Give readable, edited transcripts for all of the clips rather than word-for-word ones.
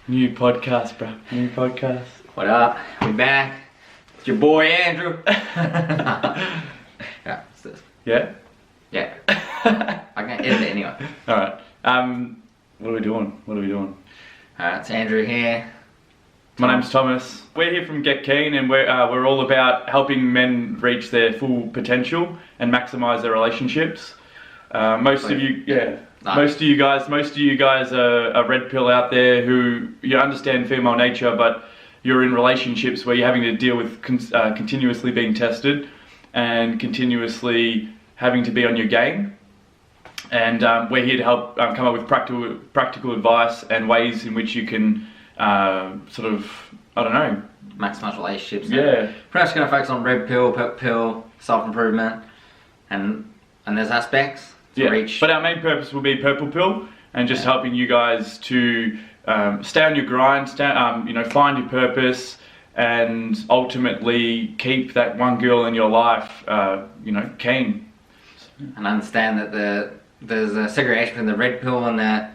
New podcast, bro. New podcast. What up? We back. It's your boy Andrew. Yeah, it's this. Yeah? Yeah. I can edit it anyway. Alright. What are we doing? Alright, it's Andrew here. My name's Thomas. We're here from Get Keen, and we're all about helping men reach their full potential and maximise their relationships. Most of you guys are red pill out there who you understand female nature, but you're in relationships where you're having to deal with continuously being tested and continuously having to be on your game. And we're here to help come up with practical advice and ways in which you can maximize relationships. Yeah. Pretty much going to focus on red pill, purple pill, self-improvement, and there's aspects to reach. But our main purpose will be purple pill and just helping you guys to stay on your grind, find your purpose, and ultimately keep that one girl in your life, keen. And understand that there's a segregation between the red pill and the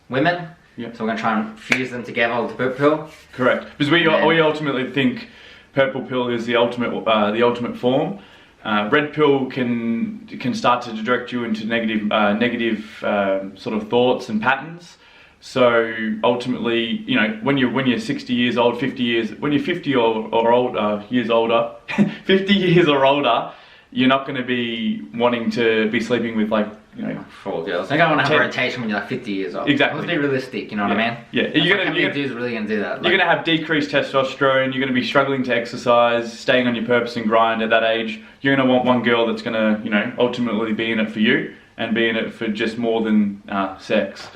women. Yeah. So we're going to try and fuse them together with the purple pill. Correct. Because we ultimately think purple pill is the ultimate form. Red pill can start to direct you into negative sort of thoughts and patterns. So ultimately, when you're 60 years old, 50 years, when you're 50 or older, years older, 50 years or older, you're not going to be wanting to be sleeping with 4 girls. I don't want to have a rotation when you're 50 years old. Exactly. Let's be realistic, you know what I mean? Yeah. How many dudes are really going to do that? You're going to have decreased testosterone. You're going to be struggling to exercise, staying on your purpose and grind at that age. You're going to want one girl that's going to, ultimately be in it for you and be in it for just more than sex.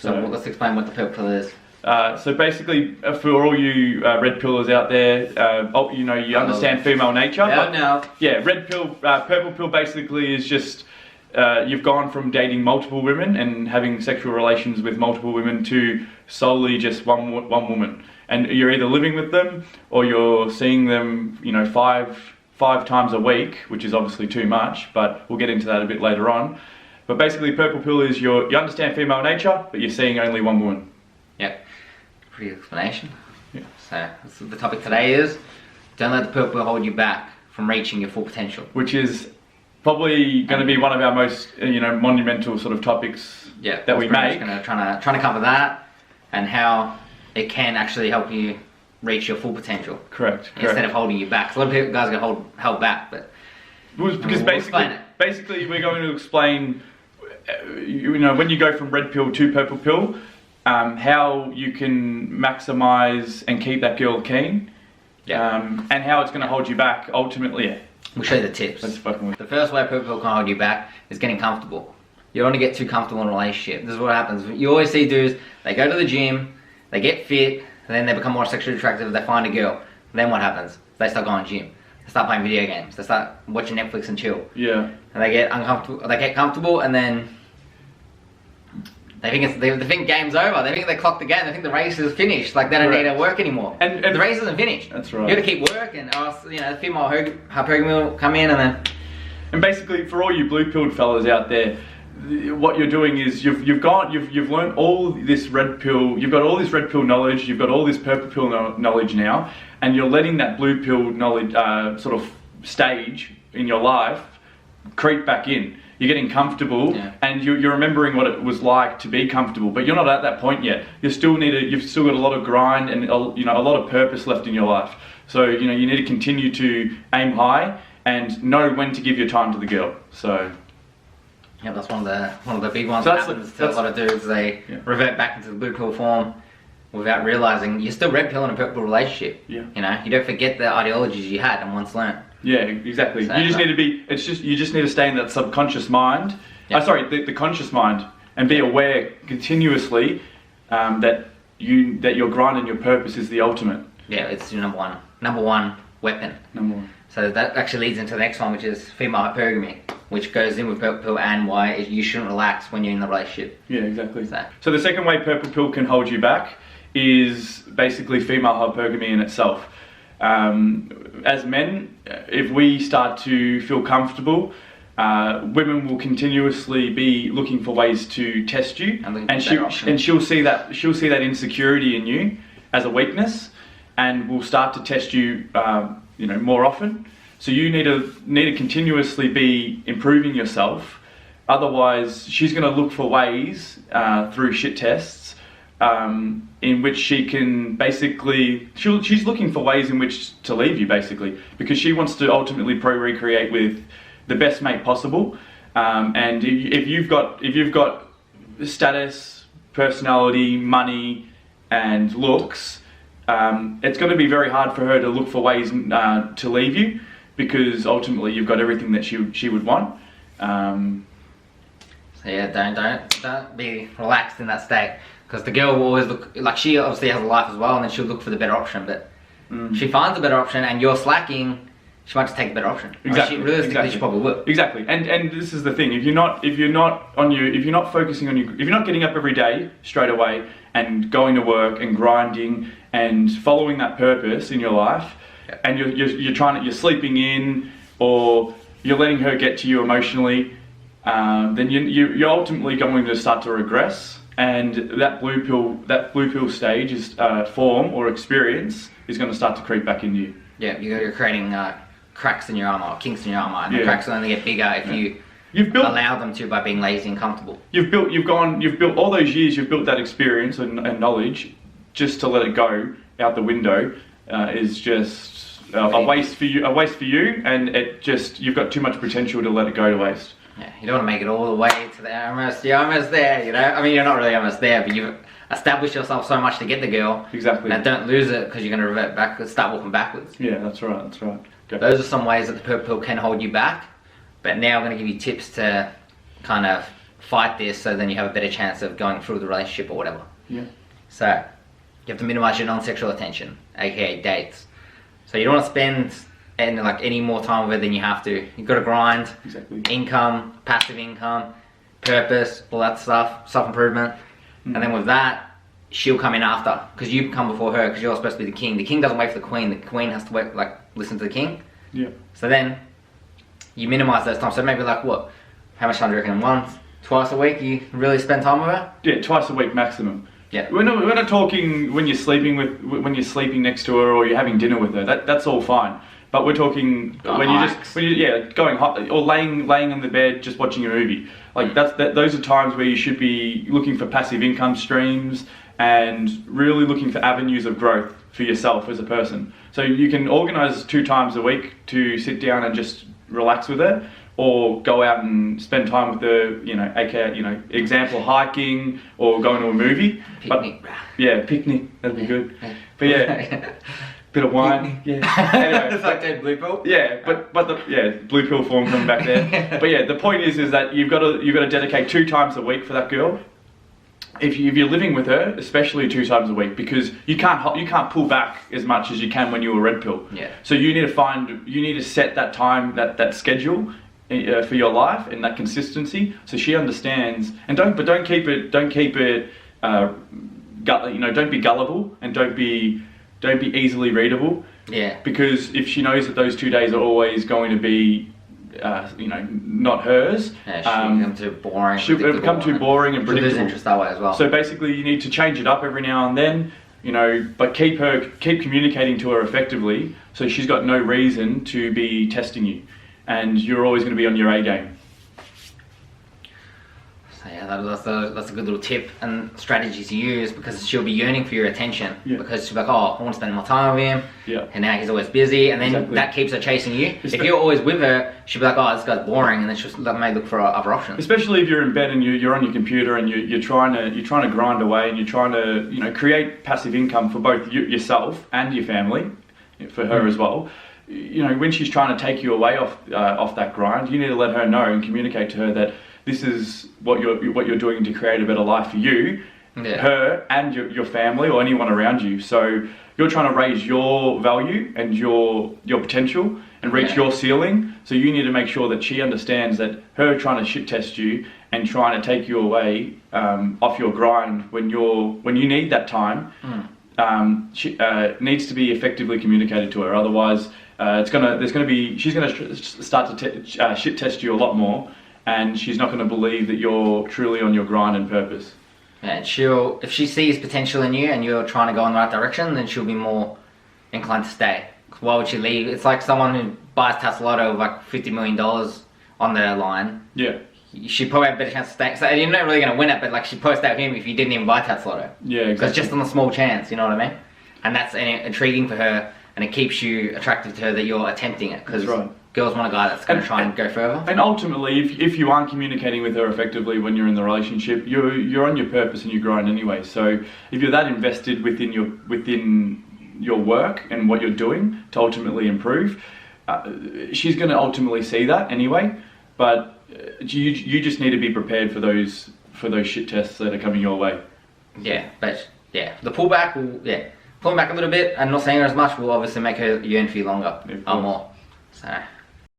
So let's explain what the purple pill is. So basically, for all you red pillers out there, you understand female nature. Red pill, purple pill basically is just you've gone from dating multiple women and having sexual relations with multiple women to solely just one woman, and you're either living with them or you're seeing them, five times a week, which is obviously too much, but we'll get into that a bit later on. But basically, purple pill is you understand female nature, but you're seeing only one woman. Yep. Pretty explanation. Yeah. So the topic today is don't let the purple pill hold you back from reaching your full potential. Which is probably going to be one of our most monumental sort of topics that we make. Trying to cover that and how it can actually help you reach your full potential. Correct. Instead of holding you back. A lot of people guys get held back, but because basically we're going to explain when you go from red pill to purple pill, how you can maximize and keep that girl keen, and how it's going to hold you back ultimately. We'll show you the tips. The first way purple pill can hold you back is getting comfortable. You don't want to get too comfortable in a relationship. This is what happens. You always see dudes, they go to the gym, they get fit, and then they become more sexually attractive, they find a girl. Then what happens? They start going to the gym. They start playing video games. They start watching Netflix and chill. Yeah. And they get uncomfortable. They get comfortable, and then they think game's over. They think they clocked the game. They think the race is finished. Like they don't need to work anymore. And the race isn't finished. That's right. You got to keep working, or else, the female hypergamy will come in, and then. And basically, for all you blue-pilled fellas out there, what you're doing is you've learned all this red pill. You've got all this red pill knowledge. You've got all this purple pill knowledge now, and you're letting that blue pill knowledge sort of stage in your life creep back in. You're getting comfortable, and you're remembering what it was like to be comfortable, but you're not at that point yet. You've still got a lot of grind and a lot of purpose left in your life. So you need to continue to aim high and know when to give your time to the girl. So yeah, that's one of the big ones that happens to a lot of dudes. They revert back into the blue pill form without realizing you're still red pill in a purple relationship. Yeah. You don't forget the ideologies you had and once learned. Yeah, exactly. You just need to stay in that subconscious mind. The conscious mind, and be aware continuously that your grind and your purpose is the ultimate. Yeah, it's your number one weapon. Number one. So that actually leads into the next one, which is female hypergamy, which goes in with purple pill and why you shouldn't relax when you're in the relationship. Yeah, exactly. So the second way purple pill can hold you back is basically female hypergamy in itself. As men, if we start to feel comfortable women will continuously be looking for ways to test you, and she'll see that insecurity in you as a weakness, and will start to test you, more often. So you need to continuously be improving yourself. Otherwise, she's going to look for ways through shit tests in which she can basically, she's looking for ways in which to leave you, basically, because she wants to ultimately recreate with the best mate possible. And if you've got status, personality, money, and looks, it's going to be very hard for her to look for ways to leave you, because ultimately you've got everything that she would want. So yeah, don't be relaxed in that state, because the girl will always look like, she obviously has a life as well, and then she'll look for the better option. But she finds a better option, and you're slacking, she might just take the better option. Exactly. Realistically, she probably will. Exactly. And this is the thing: if you're not focusing on if you're not getting up every day straight away and going to work and grinding and following that purpose in your life, and you're sleeping in, or you're letting her get to you emotionally, then you're ultimately going to start to regress, and that blue pill stage is form or experience is going to start to creep back into you. Yeah, you're creating cracks in your armor, or kinks in your armor, and the cracks will only get bigger if you allow them to, by being lazy and comfortable. You've built all those years. You've built that experience and knowledge. Just to let it go out the window is just a waste for you. And you've got too much potential to let it go to waste. Yeah, you don't want to make it all the way to the you're almost there, you know? I mean, you're not really almost there, but you've established yourself so much to get the girl. Exactly. And don't lose it, because you're going to revert back, start walking backwards. Yeah, that's right. Okay. Those are some ways that the purple pill can hold you back. But now I'm going to give you tips to kind of fight this, so then you have a better chance of going through the relationship or whatever. Yeah. So, you have to minimize your non-sexual attention, aka dates. So you don't want to spend any more time with her than you have to. You've got to grind. Exactly. Income, passive income, purpose, all that stuff, self-improvement. And then with that, she'll come in after, because you come before her, because you're supposed to be the king. The king doesn't wait for the queen. The queen has to wait, listen to the king. Yeah. So then you minimize those times. So maybe what? How much time do you reckon? Once, twice a week you really spend time with her? Yeah, twice a week maximum. Yeah. We're not talking when you're sleeping next to her or you're having dinner with her. That's all fine. But we're talking when you're going hot or laying on the bed just watching a movie. Those are times where you should be looking for passive income streams and really looking for avenues of growth for yourself as a person. So you can organise 2 times a week to sit down and just relax with her, or go out and spend time with her, aka, example, hiking or going to a movie. Picnic. Picnic, that'd be good. But yeah, bit of wine. Yeah. Anyway, it's like that blue pill. Yeah, but blue pill form coming back there. But yeah, the point is that you've got to dedicate 2 times a week for that girl. If you're living with her, especially 2 times a week, because you can't pull back as much as you can when you're a red pill. Yeah. So you need to set that time, that schedule for your life, and that consistency, so she understands. And don't keep it. Don't be gullible, and don't be easily readable. Yeah. Because if she knows that those 2 days are always going to be not hers. Yeah, she'll become too boring. She'll become too boring and predictable. She'll lose interest that way as well. So basically, you need to change it up every now and then, but keep communicating to her effectively, so she's got no reason to be testing you, and you're always going to be on your A game. So yeah, that's a good little tip and strategy to use, because she'll be yearning for your attention. Yeah. Because she'll be like, oh, I want to spend more time with him. Yeah. And now he's always busy, and then that keeps her chasing you. If you're always with her, she'll be like, oh, this guy's boring, and then she'll may look for other options. Especially if you're in bed and you're on your computer and you're trying to grind away, and you're trying to create passive income for both yourself and your family, for her as well. When she's trying to take you away off that grind, you need to let her know and communicate to her that this is what you're doing to create a better life for you, her, and your family, or anyone around you. So you're trying to raise your value and your potential and reach your ceiling. So you need to make sure that she understands that her trying to shit test you and trying to take you away off your grind when you need that time, she needs to be effectively communicated to her. Otherwise, she's gonna start to shit test you a lot more, and she's not gonna believe that you're truly on your grind and purpose. And if she sees potential in you and you're trying to go in the right direction, then she'll be more inclined to stay. Why would she leave? It's like someone who buys Tassaloto with like $50 million on their line. Yeah. She'd probably have a better chance of staying. So you're not really going to win it, but like she'd post out him if you didn't even buy Tassaloto. Yeah, exactly. Because just on the small chance, you know what I mean? And that's intriguing for her, and it keeps you attracted to her that you're attempting it. Because girls want a guy that's going to try and go further. And ultimately, if you aren't communicating with her effectively when you're in the relationship, you're on your purpose and your grind anyway. So if you're that invested within your work and what you're doing to ultimately improve, she's going to ultimately see that anyway. But you just need to be prepared for those shit tests that are coming your way. Yeah, but yeah, the pullback pulling back a little bit and not saying her as much will obviously make her yearn for you longer or more. So.